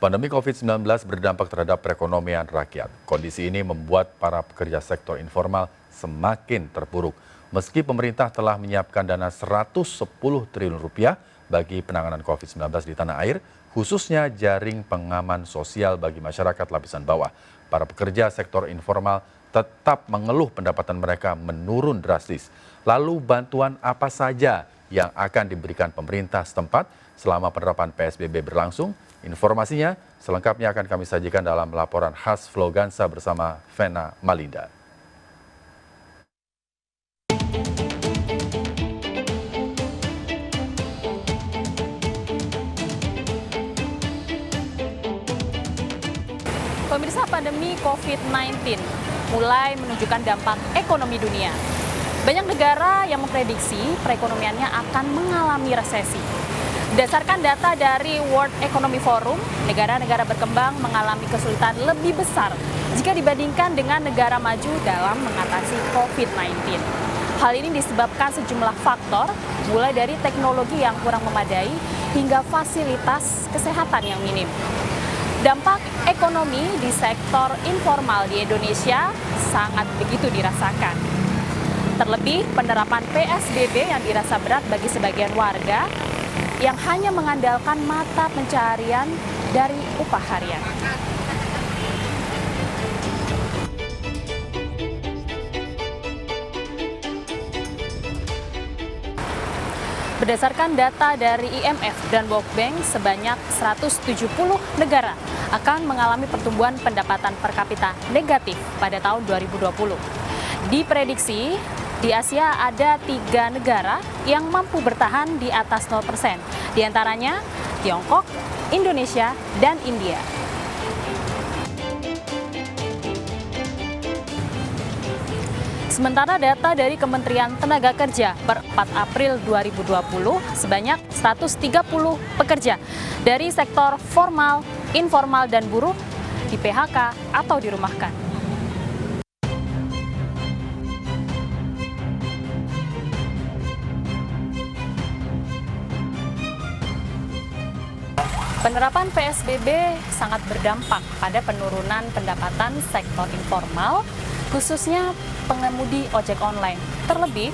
Pandemi COVID-19 berdampak terhadap perekonomian rakyat. Kondisi ini membuat para pekerja sektor informal semakin terpuruk. Meski pemerintah telah menyiapkan dana 110 triliun rupiah bagi penanganan COVID-19 di tanah air, khususnya jaring pengaman sosial bagi masyarakat lapisan bawah. Para pekerja sektor informal tetap mengeluh pendapatan mereka menurun drastis. Lalu bantuan apa saja yang akan diberikan pemerintah setempat selama penerapan PSBB berlangsung? Informasinya selengkapnya akan kami sajikan dalam laporan khas Flogansa bersama Vena Malinda. Pemirsa, pandemi COVID-19 mulai menunjukkan dampak ekonomi dunia. Banyak negara yang memprediksi perekonomiannya akan mengalami resesi. Berdasarkan data dari World Economic Forum, negara-negara berkembang mengalami kesulitan lebih besar jika dibandingkan dengan negara maju dalam mengatasi COVID-19. Hal ini disebabkan sejumlah faktor, mulai dari teknologi yang kurang memadai hingga fasilitas kesehatan yang minim. Dampak ekonomi di sektor informal di Indonesia sangat begitu dirasakan. Terlebih penerapan PSBB yang dirasa berat bagi sebagian warga yang hanya mengandalkan mata pencaharian dari upah harian. Berdasarkan data dari IMF dan World Bank, sebanyak 170 negara akan mengalami pertumbuhan pendapatan per kapita negatif pada tahun 2020. Diprediksi, di Asia ada 3 negara yang mampu bertahan di atas 0%, di antaranya Tiongkok, Indonesia, dan India. Sementara data dari Kementerian Tenaga Kerja per 4 April 2020, sebanyak 130 pekerja dari sektor formal, informal, dan buruh di PHK atau dirumahkan. Penerapan PSBB sangat berdampak pada penurunan pendapatan sektor informal, khususnya pengemudi ojek online. Terlebih,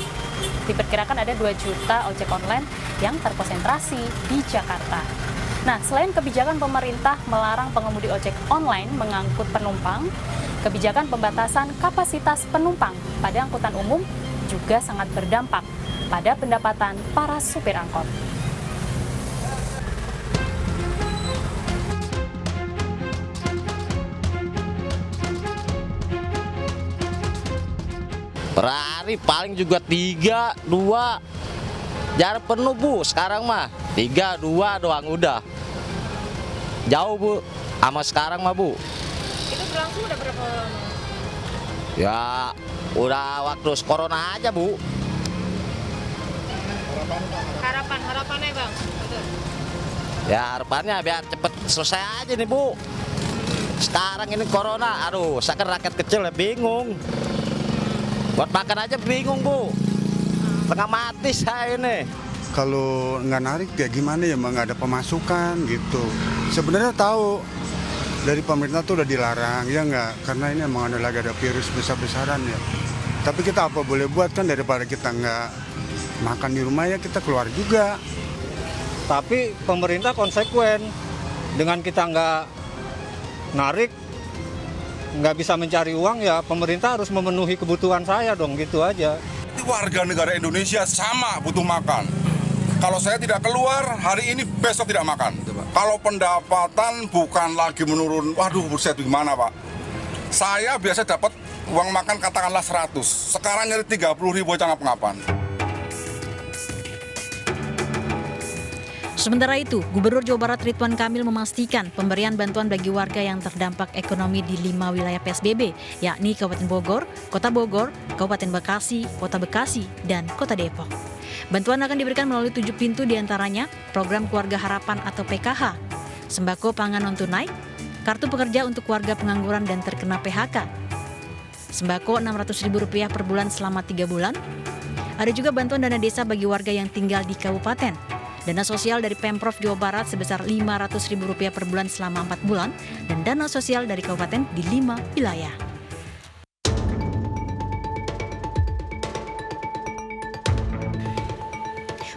diperkirakan ada 2 juta ojek online yang terkonsentrasi di Jakarta. Nah, selain kebijakan pemerintah melarang pengemudi ojek online mengangkut penumpang, kebijakan pembatasan kapasitas penumpang pada angkutan umum juga sangat berdampak pada pendapatan para supir angkot. Per hari paling juga 3, 2. Jarang penuh, Bu. Sekarang mah 3, 2 doang udah. Jauh, Bu. Sama sekarang mah, Bu. Itu berlangsung udah berapa lama? Ya, udah waktu corona aja, Bu. Harapannya, Bang? Ya, harapannya biar cepet selesai aja nih, Bu. Sekarang ini corona, aduh, saya kan rakyat kecil ya bingung. Buat makan aja bingung, Bu. Tengah mati saya ini. Kalau nggak narik ya gimana ya, nggak ada pemasukan gitu. Sebenarnya tahu dari pemerintah tuh udah dilarang, ya nggak? Karena ini emang lagi ada virus besar-besaran ya. Tapi kita apa boleh buat kan, daripada kita nggak makan di rumah ya kita keluar juga. Tapi pemerintah konsekuen. Dengan kita nggak narik, nggak bisa mencari uang, ya pemerintah harus memenuhi kebutuhan saya dong, gitu aja. Warga negara Indonesia sama butuh makan. Kalau saya tidak keluar hari ini, besok tidak makan. Kalau pendapatan bukan lagi menurun, waduh buset gimana Pak? Saya biasa dapat uang makan katakanlah 100, sekarang nyari 30.000 aja ngap-ngapan. Sementara itu, Gubernur Jawa Barat Ridwan Kamil memastikan pemberian bantuan bagi warga yang terdampak ekonomi di 5 wilayah PSBB, yakni Kabupaten Bogor, Kota Bogor, Kabupaten Bekasi, Kota Bekasi, dan Kota Depok. Bantuan akan diberikan melalui 7 pintu, diantaranya Program Keluarga Harapan atau PKH, Sembako Pangan Non-Tunai, Kartu Pekerja untuk warga pengangguran dan terkena PHK, Sembako Rp600.000 per bulan selama 3 bulan, ada juga bantuan dana desa bagi warga yang tinggal di kabupaten, dana sosial dari Pemprov Jawa Barat sebesar Rp500.000 per bulan selama 4 bulan, dan dana sosial dari kabupaten di 5 wilayah.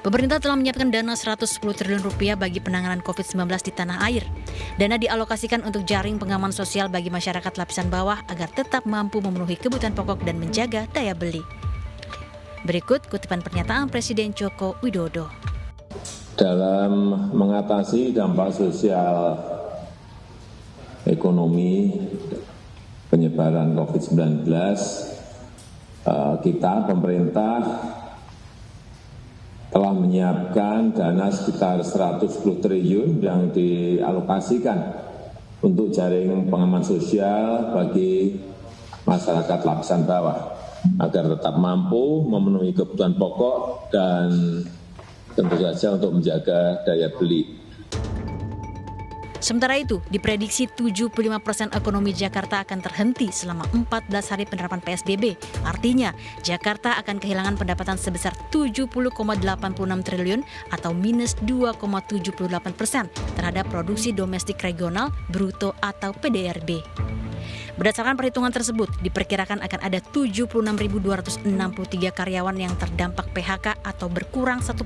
Pemerintah telah menyiapkan dana Rp110 triliun bagi penanganan COVID-19 di tanah air. Dana dialokasikan untuk jaring pengaman sosial bagi masyarakat lapisan bawah agar tetap mampu memenuhi kebutuhan pokok dan menjaga daya beli. Berikut kutipan pernyataan Presiden Joko Widodo. Dalam mengatasi dampak sosial ekonomi penyebaran COVID-19, kita pemerintah telah menyiapkan dana sekitar 110 triliun yang dialokasikan untuk jaring pengaman sosial bagi masyarakat lapisan bawah agar tetap mampu memenuhi kebutuhan pokok dan tentu saja untuk menjaga daya beli. Sementara itu, diprediksi 75% ekonomi Jakarta akan terhenti selama 14 hari penerapan PSBB. Artinya, Jakarta akan kehilangan pendapatan sebesar 70,86 triliun atau minus 2,78% terhadap produksi domestik regional bruto atau PDRB. Berdasarkan perhitungan tersebut, diperkirakan akan ada 76.263 karyawan yang terdampak PHK atau berkurang 1%.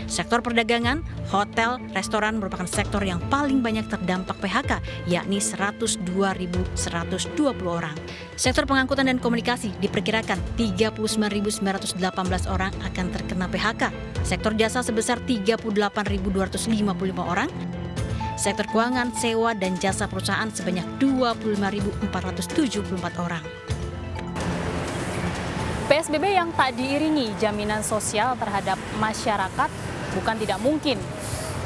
Sektor perdagangan, hotel, restoran merupakan sektor yang paling banyak terdampak PHK, yakni 102.120 orang. Sektor pengangkutan dan komunikasi diperkirakan 39.918 orang akan terkena PHK. Sektor jasa sebesar 38.255 orang. Sektor keuangan, sewa, dan jasa perusahaan sebanyak 25.474 orang. PSBB yang tak diiringi jaminan sosial terhadap masyarakat bukan tidak mungkin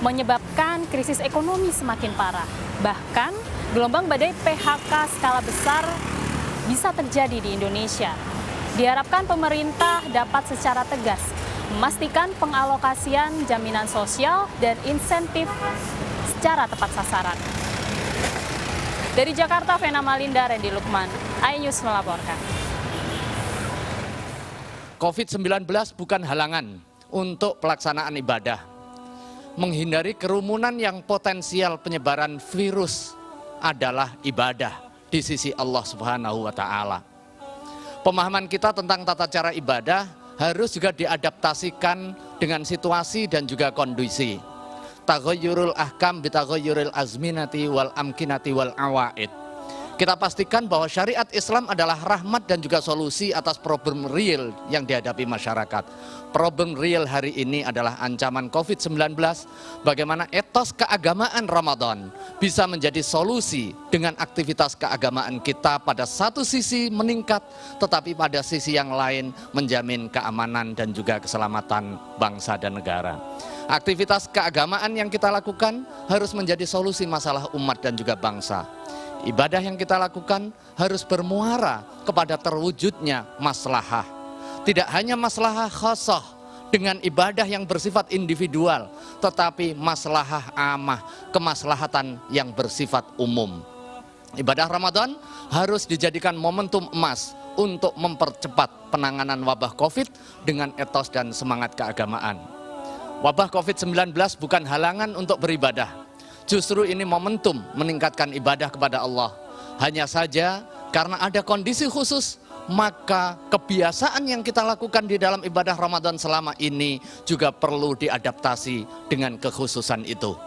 menyebabkan krisis ekonomi semakin parah. Bahkan, gelombang badai PHK skala besar bisa terjadi di Indonesia. Diharapkan pemerintah dapat secara tegas memastikan pengalokasian jaminan sosial dan insentif secara tepat sasaran. Dari Jakarta, Vena Malinda, Randy Lukman, iNews melaporkan. COVID-19 bukan halangan untuk pelaksanaan ibadah. Menghindari kerumunan yang potensial penyebaran virus adalah ibadah di sisi Allah Subhanahu wa Ta'ala. Pemahaman kita tentang tata cara ibadah harus juga diadaptasikan dengan situasi dan juga kondisi. Taghayyurul ahkam bitaghayyuril azminati wal amkinati wal awaid. Kita pastikan bahwa syariat Islam adalah rahmat dan juga solusi atas problem real yang dihadapi masyarakat. Problem real hari ini adalah ancaman COVID-19, bagaimana etos keagamaan Ramadan bisa menjadi solusi dengan aktivitas keagamaan kita pada satu sisi meningkat, tetapi pada sisi yang lain menjamin keamanan dan juga keselamatan bangsa dan negara. Aktivitas keagamaan yang kita lakukan harus menjadi solusi masalah umat dan juga bangsa. Ibadah yang kita lakukan harus bermuara kepada terwujudnya maslahah. Tidak hanya maslahah khassah dengan ibadah yang bersifat individual, tetapi maslahah amah, kemaslahatan yang bersifat umum. Ibadah Ramadan harus dijadikan momentum emas untuk mempercepat penanganan wabah COVID dengan etos dan semangat keagamaan. Wabah COVID-19 bukan halangan untuk beribadah. Justru ini momentum meningkatkan ibadah kepada Allah. Hanya saja karena ada kondisi khusus, maka kebiasaan yang kita lakukan di dalam ibadah Ramadan selama ini juga perlu diadaptasi dengan kekhususan itu.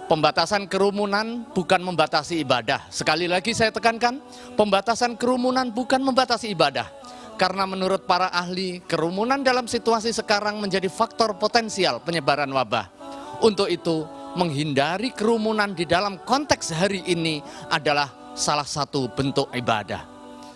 Pembatasan kerumunan bukan membatasi ibadah. Sekali lagi saya tekankan, pembatasan kerumunan bukan membatasi ibadah. Karena menurut para ahli, kerumunan dalam situasi sekarang menjadi faktor potensial penyebaran wabah. Untuk itu, menghindari kerumunan di dalam konteks hari ini adalah salah satu bentuk ibadah.